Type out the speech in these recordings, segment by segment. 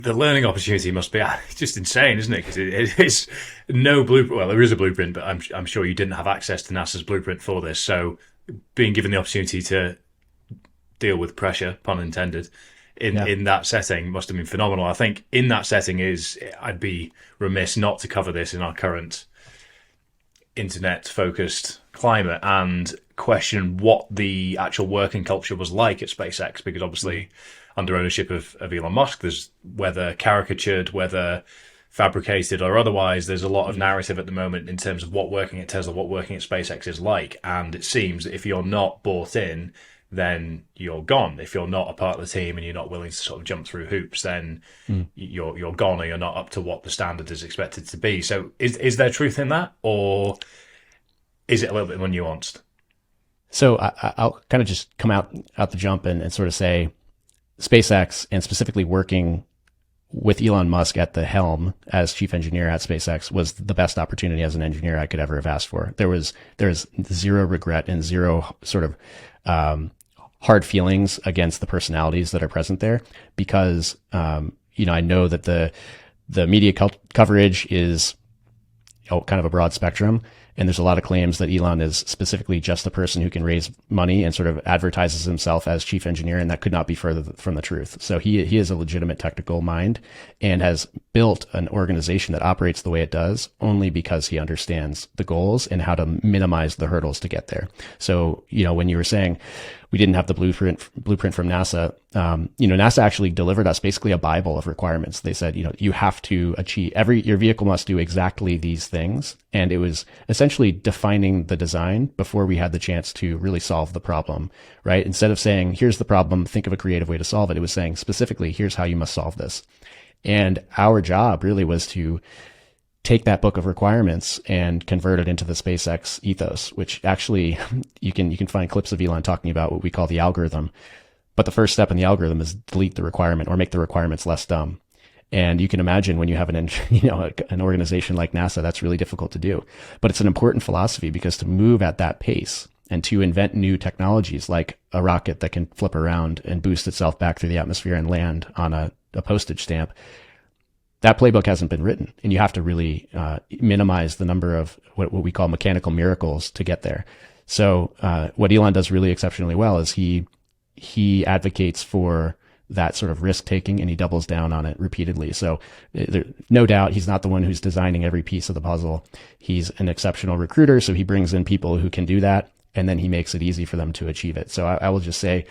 The learning opportunity must be just insane, isn't it? Because it's no blueprint. Well, there is a blueprint, but I'm sure you didn't have access to NASA's blueprint for this. So being given the opportunity to deal with pressure, pun intended, Yeah. in that setting must have been phenomenal. I think in that setting I'd be remiss not to cover this in our current internet focused climate and question what the actual working culture was like at SpaceX, because obviously under ownership of Elon Musk, there's whether caricatured, whether fabricated or otherwise, there's a lot of narrative at the moment in terms of what working at Tesla, what working at SpaceX is like. And it seems that if you're not bought in, then you're gone. If you're not a part of the team and you're not willing to sort of jump through hoops, then Mm. you're gone, or you're not up to what the standard is expected to be. So is there truth in that, or is it a little bit more nuanced? So I'll kind of just come out the jump and sort of say SpaceX, and specifically working with Elon Musk at the helm as chief engineer at SpaceX, was the best opportunity as an engineer I could ever have asked for. There's zero regret and zero sort of hard feelings against the personalities that are present there, because I know that the media coverage is kind of a broad spectrum. And there's a lot of claims that Elon is specifically just the person who can raise money and sort of advertises himself as chief engineer. And that could not be further from the truth. So he is a legitimate technical mind and has built an organization that operates the way it does only because he understands the goals and how to minimize the hurdles to get there. So, when you were saying we didn't have the blueprint from NASA, NASA actually delivered us basically a Bible of requirements. They said, you have to achieve your vehicle must do exactly these things. And it was essentially defining the design before we had the chance to really solve the problem, right? Instead of saying, here's the problem, think of a creative way to solve it. It was saying specifically, here's how you must solve this. And our job really was to take that book of requirements and convert it into the SpaceX ethos, which actually you can find clips of Elon talking about what we call the algorithm. But the first step in the algorithm is delete the requirement or make the requirements less dumb. And you can imagine when you have an organization like NASA, that's really difficult to do. But it's an important philosophy, because to move at that pace and to invent new technologies like a rocket that can flip around and boost itself back through the atmosphere and land on a postage stamp, that playbook hasn't been written, and you have to really minimize the number of what we call mechanical miracles to get there. So what Elon does really exceptionally well is he advocates for that sort of risk taking, and he doubles down on it repeatedly. So no doubt he's not the one who's designing every piece of the puzzle. He's an exceptional recruiter, so he brings in people who can do that, and then he makes it easy for them to achieve it. So I will just say,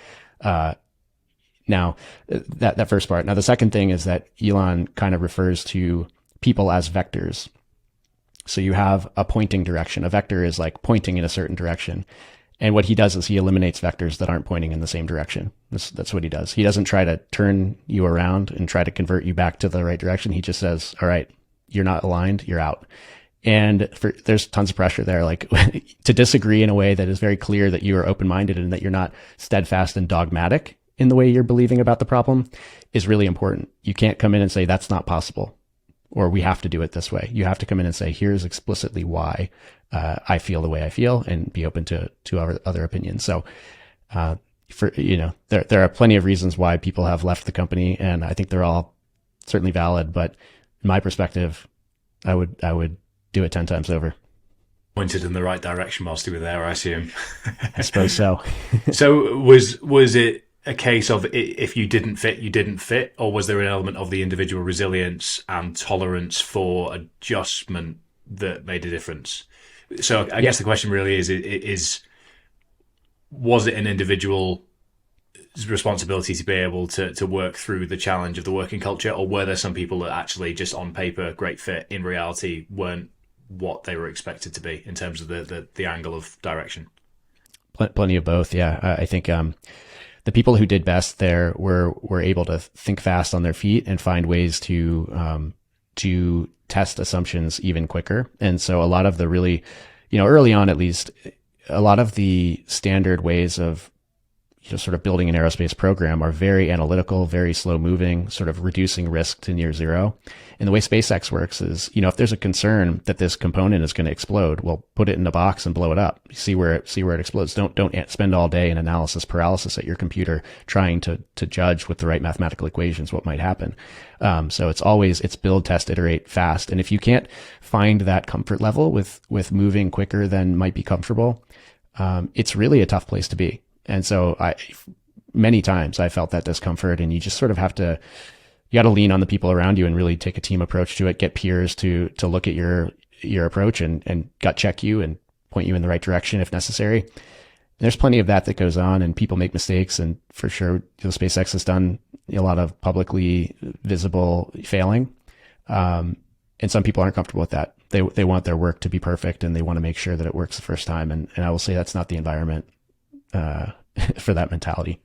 now, that first part. Now, the second thing is that Elon kind of refers to people as vectors. So you have a pointing direction. A vector is like pointing in a certain direction. And what he does is he eliminates vectors that aren't pointing in the same direction. That's what he does. He doesn't try to turn you around and try to convert you back to the right direction. He just says, all right, you're not aligned, you're out. And there's tons of pressure there, like to disagree in a way that is very clear that you are open-minded and that you're not steadfast and dogmatic in the way you're believing about the problem is really important. You can't come in and say, that's not possible, or we have to do it this way. You have to come in and say, here's explicitly why I feel the way I feel, and be open to other opinions. So, there are plenty of reasons why people have left the company, and I think they're all certainly valid. But in my perspective, I would do it 10 times over. Pointed in the right direction whilst you were there, I assume. I suppose so. So was it a case of if you didn't fit, you didn't fit, or was there an element of the individual resilience and tolerance for adjustment that made a difference? So I guess the question really is was it an individual responsibility to be able to work through the challenge of the working culture, or were there some people that actually just on paper great fit, in reality weren't what they were expected to be in terms of the angle of direction? Plenty of both. Yeah. I think, the people who did best there were able to think fast on their feet and find ways to test assumptions even quicker. And so a lot of the really, early on at least, a lot of the standard ways of sort of building an aerospace program are very analytical, very slow moving, sort of reducing risk to near zero. And the way SpaceX works is, if there's a concern that this component is going to explode, well, put it in a box and blow it up. See where it explodes. Don't spend all day in analysis paralysis at your computer trying to judge with the right mathematical equations what might happen. So it's build, test, iterate fast. And if you can't find that comfort level with moving quicker than might be comfortable, it's really a tough place to be. And so many times I felt that discomfort, and you just sort of you got to lean on the people around you and really take a team approach to it, get peers to look at your approach and gut check you and point you in the right direction if necessary. And there's plenty of that goes on, and people make mistakes. And for sure, SpaceX has done a lot of publicly visible failing. And some people aren't comfortable with that. They want their work to be perfect, and they want to make sure that it works the first time. And I will say that's not the environment for that mentality.